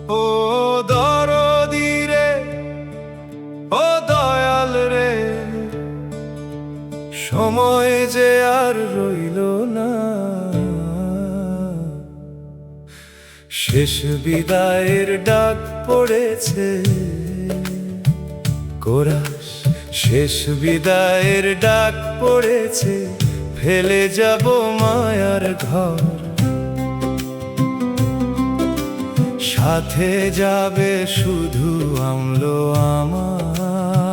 ও দরদি রে, ও দয়াল রে, সময় যে আর রইল না, শেষ বিদায়ের ডাক পড়েছে কোরাস, শেষ বিদায়ের ডাক পড়েছে, ফেলে যাব মায়ার ঘর, সাথে যাবে শুধু আমলো আমার,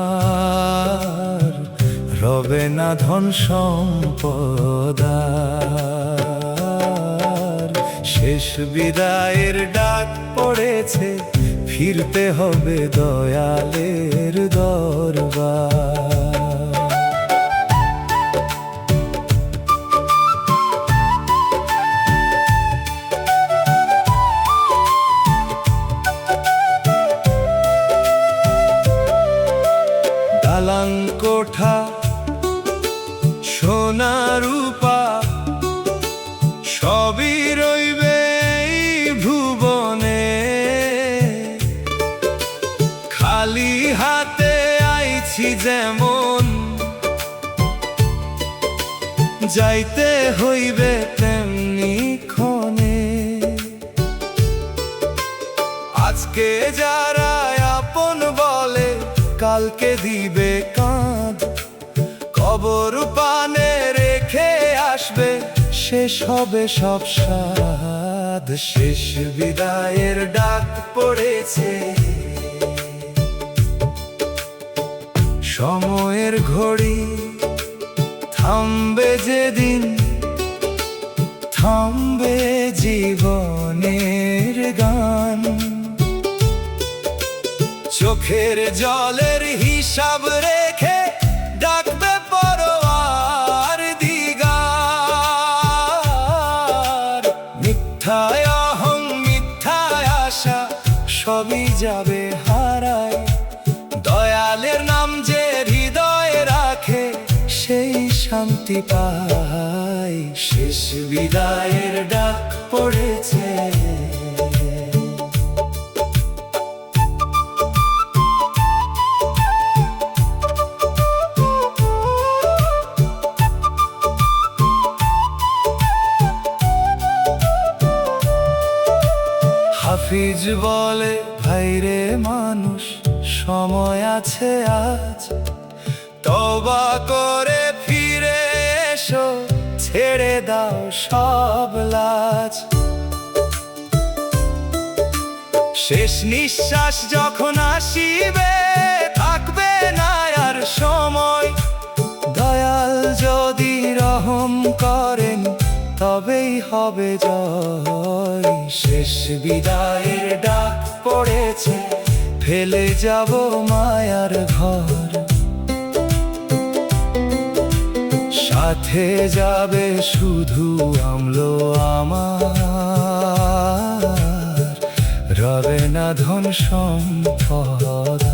রবে না ধন সম্পদ আর। শেষ বিদায়ের ডাক পড়েছে, ফিরতে হবে দয়ালের দরবার। দালান কোঠা সোনা রূপা সবই রইবে এই ভুবনে, খালি হাতে আইছি যেমন, যাইতে হইবে তেমনি ক্ষণে। আজকে যারা আপন বলে, কালকে দিবে কাঁদ, কবর পানে রেখে আসবে, শেষ হবে সব সাধ। শেষ বিদায়ের ডাক পড়েছে, সময়ের ঘড়ি থামবে যেদিন, থামবে জীবনের গান। চোখের জলের হিসাব রেখে ডাকবে পরোয়ার দিগার। মিথ্যায় অহং মিথ্যায় আশা সবই যাবে হারায়, দয়ালের নাম যে হৃদয়ে রাখে, সেই শান্তি পায়। শেষ বিদায়ের ডাক পড়েছে, হাফিজ বলে ভাইরে মানুষ, সময় আছে আজ, তওবা করে ফিরে এসো, ছেড়ে দাও সব লাজ। শেষ নিঃশ্বাস যখন আসিবে, থাকবে না আর সময়, দয়াল যদি রহম করেন, তবেই হবে জয়। শেষ বিদায়ের ডাক পড়েছে, ফেলে যাব মায়ার ঘর, সাথে যাবে শুধু আমলো আমার, রবে না ধন সম্পদ।